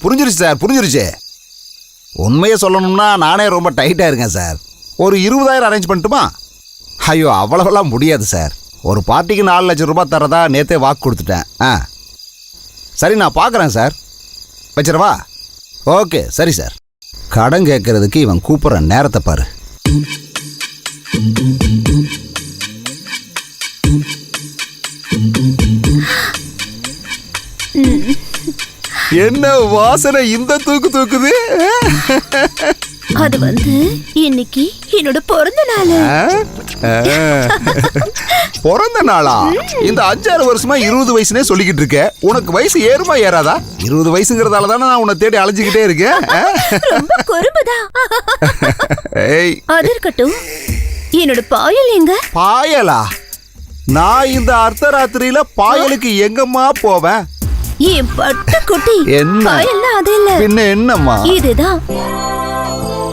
புரிஞ்சிருச்சு சார், புரிஞ்சிருச்சு. உண்மையை சொல்லணும்னா நானே ரொம்ப டைட்டாக இருக்கேன் சார். ஒரு 20,000 அரேஞ்ச் பண்ணட்டுமா? ஐயோ, அவ்வளோவெல்லாம் முடியாது சார். ஒரு பார்ட்டிக்கு 4 லட்சம் ரூபாய் தரதா நேற்றே வாக்கு கொடுத்துட்டேன். சரி, நான் பார்க்குறேன் சார். வச்சிடவா? ஓகே, சரி சார். கடன் கேட்கறதுக்கு இவன் கூப்பிட்ற நேரத்தை பாரு. என்ன வாசனை இந்த தூக்குது? அது இன்னைக்கு என்னோட பிறந்த நாள். பிறந்த நாளா? இந்த 5-6 வருஷமா 20 வயசுனே சொல்லிக்கிட்டு இருக்க. உனக்கு வயசு ஏறுமா ஏறாதா? 20 வயசுங்கிறதால தானே நான் உன்னை தேடி அலைஞ்சிக்கிட்டே இருக்கேன். ரொம்ப குறும்புதான். அது இருக்கட்டும், என்னோட பாயல் எங்க? பாயலா? நான் இந்த அர்த்தராத்திரியில பாயலுக்கு எங்கம்மா போவேன்? என் பட்டு குட்டி. என்ன பாயல்னா அது இல்ல. பின்ன என்னம்மா? இதுதான்.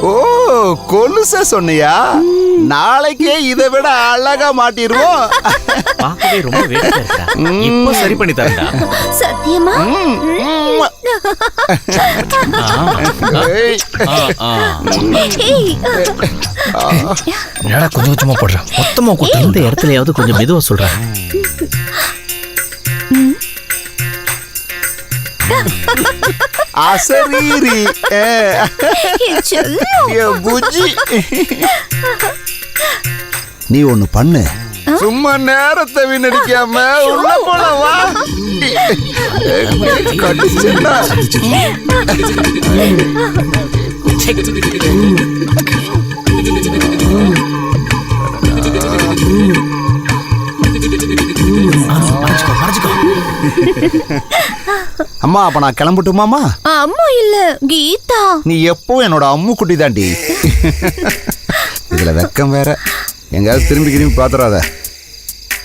ஓ, கொலுச சொன்னியா? நாளைக்கே இதை விட அழகா மாட்டிடுவோம். பார்க்கவே ரொம்ப வேடிக்கையா இருக்கா. இப்ப சரி பண்ணி தரேன்டா. சத்தியமா? என்னடா கொஞ்சம் கொஞ்சமா போடுறேன், மொத்தமா கொட்ட. இந்த இடத்துலயாவது கொஞ்சம் மெதுவா சொல்றேன். அசரீரி புஜி. நீ ஒண்ணு பண்ணு, சும்மா நேரத்தை வீணடிக்காம உள்ள போலவா. அம்மா, அப்ப நான் கிளம்பட்டுமாமா? அம்மா இல்ல, கீதா. நீ எப்போ என்னோட அம்மு குட்டி தாண்டி. இதுல வெக்கம் வேற. எங்கயாவது திரும்பி பாத்துறாத.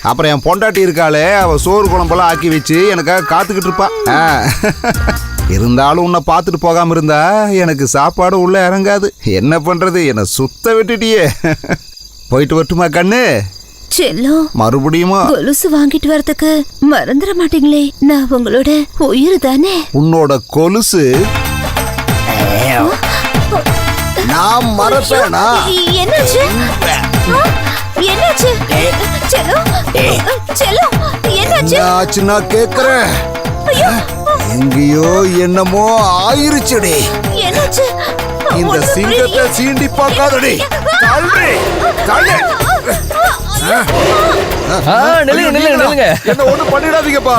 அப்புறம் என் பொண்டாட்டி இருக்காளே, அவ சோறு குழம்பெல்லாம் ஆக்கி வச்சு எனக்காக காத்துக்கிட்டு இருப்பா. இருந்தாலும் உன்னை பார்த்துட்டு போகாம இருந்தா எனக்கு சாப்பாடு உள்ள இறங்காது. என்ன பண்றது, என்ன சுத்த விட்டுட்டியே. போயிட்டு வரட்டுமா கண்ணு? செல்லம், மறுபடியும் கொலுசு வாங்கிட்டு வரதுக்கு மறந்துட மாட்டீங்களே? நான் உங்களோட உயிர் தானே. உன்னோட கொலுசு நான் மறப்பேனா? என்னாச்சு? என்னாச்சு? செல்லம், செல்லம், என்னாச்சு? ஆச்சுன்னா கேக்குறேன். எங்கேயோ என்னமோ ஆயிருச்சுடி. என்னாச்சு? இந்த சிங்கத்தை சீண்டி பார்க்காதடி. என்ன ஒண்ணு பண்ணிடாதீங்கப்பா.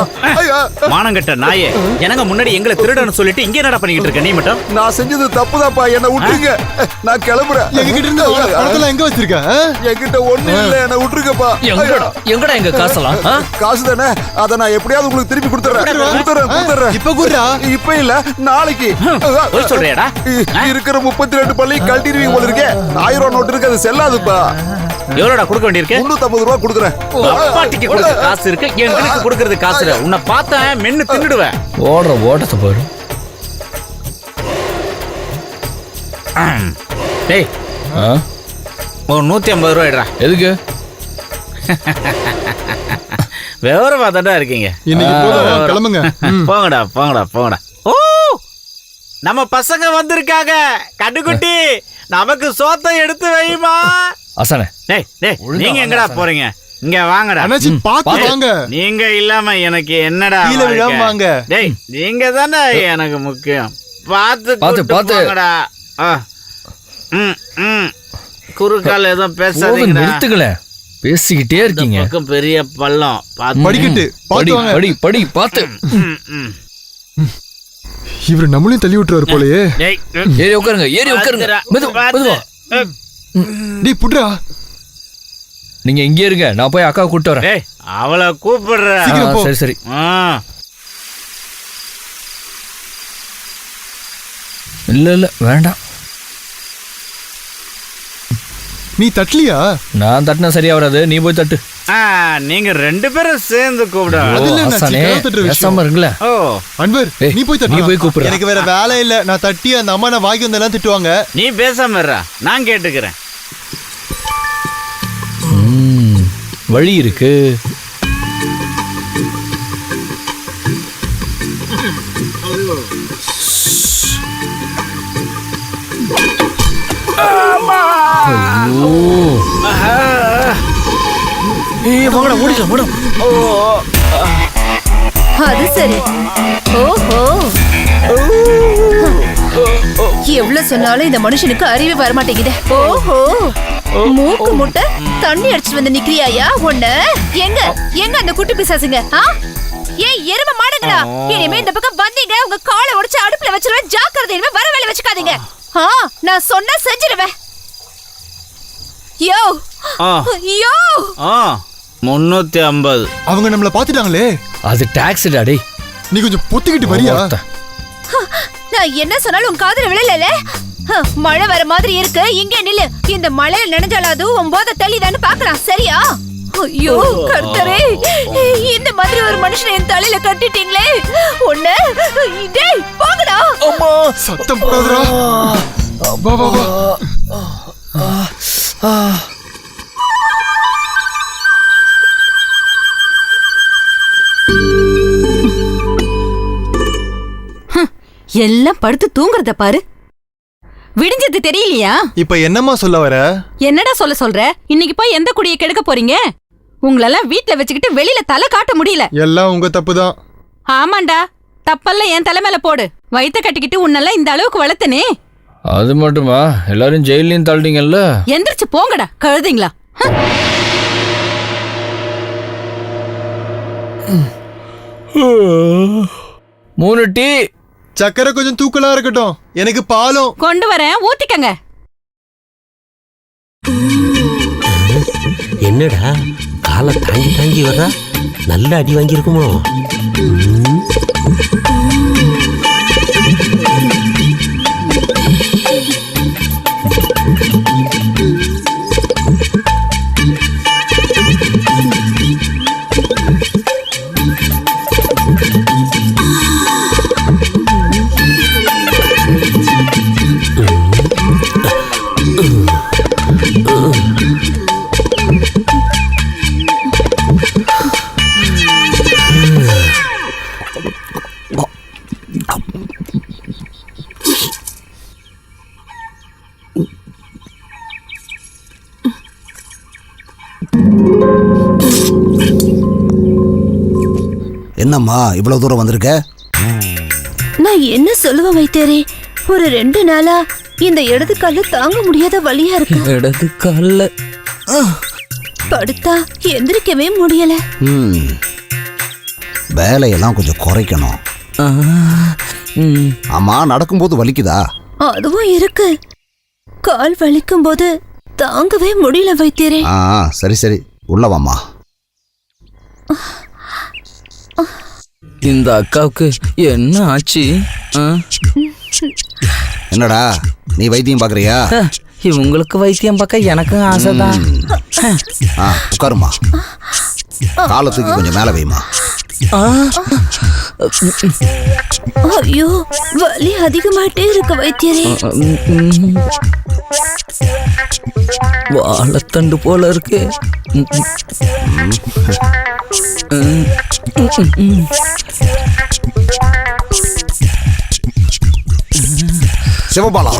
மானங்கட்ட நாயே, எனக்கு முன்னாடி எங்களை திருடன்னு சொல்லிட்டு இங்க என்னடா பண்ணிக்கிட்டு இருக்க நீ மட்டும்? நான் செஞ்சது தப்புதாப்பா, என்ன விட்டுருங்க. நான் கிளம்புறேன். எங்ககிட்ட இருந்து பணத்தெல்லாம் எங்க வச்சிருக்க? என்கிட்ட ஒண்ணு இல்ல, என்ன விட்டுருங்கப்பா. எங்கடா எங்க காசெல்லாம்? காசு தானே, அதை நான் எப்படியாவது உங்களுக்கு திருப்பி கொடுத்துறேன். இப்ப கூடா? இப்ப இல்ல, நாளைக்கு. சொல்றியாடா? இருக்கிற 32 பள்ளி கழட்டிடுவீங்க போல இருக்கே. 1000 நோட்டு இருக்கு, அது செல்லாதுப்பா. எவ்வளோடா கொடுக்க வேண்டியிருக்கு? 350 ரூபா கொடுக்குறேன். அப்பாட்டிக்கு கொடுக்க காசு இருக்கு, எங்களுக்கு கொடுக்கறது காசு இல்ல. உன்னை பார்த்தா மென்னு தின்னுடுவேன். ஓடுற ஓட்டத்தை பாரு. டேய், ஒரு 150 ரூபா எடுறா. எதுக்கு? விவரமா தாண்டா இருக்கீங்க. கிளம்புங்க. போங்கடா போங்கடா போங்கடா. ஓ, நம்ம பசங்க வந்திருக்காங்க. கண்டுகுட்டி, நமக்கு சோத்தை எடுத்து வைமா. அசனே, டேய் டேய், நீங்க எங்கடா போறீங்க? இங்க வாங்கடா. அண்ணாச்சி, பாத்து வாங்க. நீங்க இல்லாம எனக்கு என்னடா? கீழ விழாம வாங்க. டேய், நீங்க தானே எனக்கு முக்கியம். பாத்து பாத்து வாங்கடா. குறுக்கால ஏதோ பேசாதீங்க. நிறுத்துங்களே, பேசிக்கிட்டே இருக்கீங்க. பக்கம் பெரிய பள்ளம். படிக்கட்டு, பாத்து வாங்க. படி படி பாத்து. இவர் நம்மளையும் தள்ளி விட்டுறாரு போலயே. ஏறி உட்காருங்க, ஏறி உட்காருங்க. மெதுவா. டேய் புட்ரா, நீங்க இங்கே இருங்க, நான் போய் அக்கா கூப்பிட்டு வரேன். டேய், அவளை கூப்பிடுறேன். சரி சரி. இல்ல இல்ல வேண்டாம். நீ தட்டலியா? நான் தட்டினா சரியா வராது, நீ போய் தட்டு. நீங்க 2 பேரும் சேர்ந்து கூப்பிடுங்க. ஓ அன்வர், நீ போய் தட்டு. நீ போய் கூப்பிடு. எனக்கு வேற வேலை இல்ல. நான் தட்டி அந்த அம்மா நான் வாங்கி வந்தெல்லாம் திட்டுவாங்க. நீ பேசாம இருடா, நான் கேட்டுக்கிறேன். வழி இருக்கு. வாங்கடா ஓடிக்கலாம் மேடம். அது சரி. ஓஹோ, எவ்வளவு சொன்னாலும் இந்த மனுஷனுக்கு அறிவு வரமாட்டேங்குது. ஓஹோ, மூக்கு முட்டை தண்ணி அடிச்சு வந்து நிக்கிறியாயா? ஒண்ணு எங்க எங்க அந்த குட்டி பிசாசுங்க? ஏய் எருமை மாடுங்களா, இனிமே இந்த பக்கம் வந்தீங்க உங்க காலை உடைச்சு அடுப்புல வச்சிருவேன். ஜாக்கிரதை, இனிமே வர வேலை வச்சுக்காதீங்க. நான் சொன்னா செஞ்சிருவேன். யோ யோ 350. அவங்க நம்மள பாத்துட்டாங்களே. அது டாக்ஸ் டாடி. நீ கொஞ்சம் பொத்திக்கிட்டு வரியா? நான் என்ன சொன்னாலும் உன் காதுல விழல. மழை வர மாதிரி இருக்கு, இங்க நில்லு. இந்த மழையில நனைஞ்சாலாது உன் போத தள்ளிதான்னு பாக்கலாம், சரியா? ஐயோ கர்த்தரே, இந்த மாதிரி ஒரு மனுஷனை என் தலையில கட்டிட்டீங்களே. ஒண்ணு டேய் போங்கடா. அம்மா சத்தம் போடாதடா. வா வா வா. எல்லாம் படுத்து தூங்குறத பாரு. விடிஞ்சது தெரியலையா? இப்ப என்னம்மா சொல்ல வர? என்னடா சொல்ற? இன்னைக்கு போய் எந்த குடியை கெடுக்க போறீங்க? உங்களெல்லாம் வீட்ல வச்சுக்கிட்டு வெளியில தலை காட்ட முடியல. எல்லாம் உங்க தப்புதான். ஆமாண்டா, தப்பெல்லாம் என் தலை மேல போடு. வயித்த கட்டிக்கிட்டு உன்னெல்லாம் இந்த அளவுக்கு வளர்த்தனே. அது மட்டுமா, எல்லாரும் ஜெயிலையும் தள்ளிட்டீங்கல்ல. எந்திரிச்சு போங்கடா கழுதிங்களா. 3 டீ. சக்கரை கொஞ்சம் தூக்கலா இருக்கட்டும், எனக்கு பாலும் கொண்டு வரேன், ஊத்திக்கங்க. என்னடா காலை தாங்கி தாங்கி வர்றா? நல்ல அடி வாங்கியிருக்குமோ? என்னம்மா இவ்வளவு தூரம் வந்திருக்க? நான் என்ன சொல்லுவேன் வைத்தியரே, ஒரு 2 நாளா இந்த இடது கால தாங்க முடியாத வலியா இருக்கு. இடது கால்ல படுத்தா எந்திரிக்கவே முடியல. வேலையெல்லாம் கொஞ்சம் குறைக்கணும். ஆமா, நடக்கும்போது வலிக்குதா? அதுவும் இருக்கு. கால் வலிக்கும் போது தாங்கவே முடியல வைத்தியரே. சரி சரி, உள்ள வாம்மா. இந்த அக்காவுக்கு என்ன ஆச்சு? என்னடா நீ வைத்தியம் பாக்குறியா? இவங்களுக்கு வைத்தியம் பார்க்க எனக்கும் ஆசைதான். உட்காருமா, காலை தூக்கி கொஞ்சம் மேல வைமா. ஐயோ வலி அதிகமாயிட்டே இருக்கு வைத்தியரே. வாழைத்தண்டு போல இருக்கு. சிவபாலா,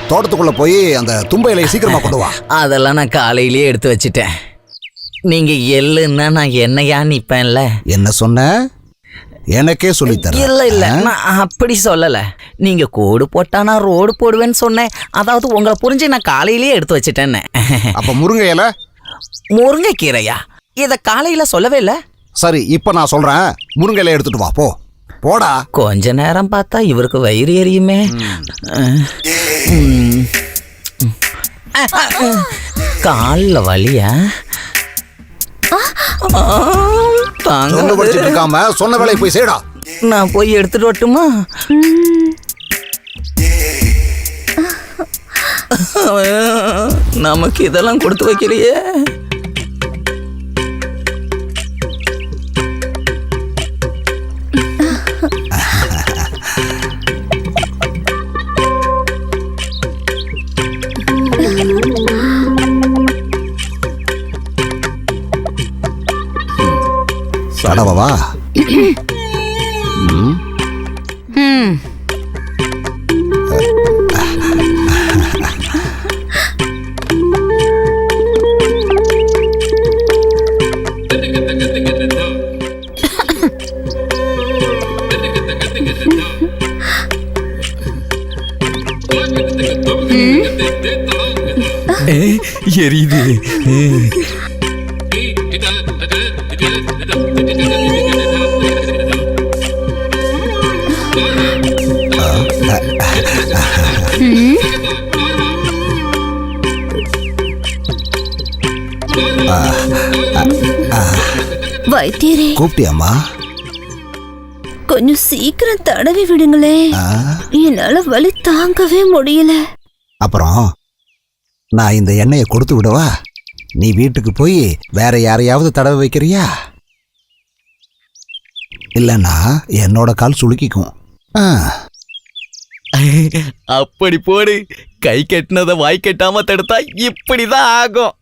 தோட்டத்துக்குள்ள போய் அந்த தும்பை இலையை சீக்கிரமா கொண்டு வா. அதெல்லாம் நான் காலையிலேயே எடுத்து வச்சிட்டேன். நீங்க எள்ளுன்னா நான் என்னையா நிப்பேன்ல. என்ன சொன்ன? எனக்கே சொல்லித்தர. இல்ல நான் அப்படி சொல்லல. நீங்க கோடு போட்டா நான் ரோடு போடுவேன்னு சொன்னேன். அதாவது உங்களை புரிஞ்சு நான் காலையிலேயே எடுத்து வச்சிட்டேன்னு. அப்ப முருங்கை இலை? முருங்கைக்கீரையா? இத காலையில சொல்லவே இல்ல. சரி, இப்ப நான் சொல்றேன், முருங்கை இலையை எடுத்துட்டு வா. போடா. கொஞ்ச நேரம் பார்த்தா இவருக்கு வயிறு எரியுமே. கால்ல வலியா? வச்சுட்டு இருக்காம சொன்ன வேலையை போய் செய்டா. நான் போய் எடுத்துட்டு வரட்டுமா? நமக்கு இதெல்லாம் கொடுத்து வைக்கிறியே. கடவா? எரியுது. வைத்தியரே, கூப்பிட்டியாம்மா? கொஞ்சம் சீக்கிரம் தடவி விடுங்களே. ஆ, என்னால வலி தாங்கவே முடியல. அப்புறம் நான் இந்த எண்ணெயை கொடுத்து விடவா? நீ வீட்டுக்கு போய் வேற யாரையாவது தடவை வைக்கிறியா? இல்லைன்னா என்னோட கால் சுளுக்கிக்கும். ஆ, அப்படி போடு. கை கட்டினதை வாய் கட்டாம தடுத்தா இப்படிதான் ஆகும்.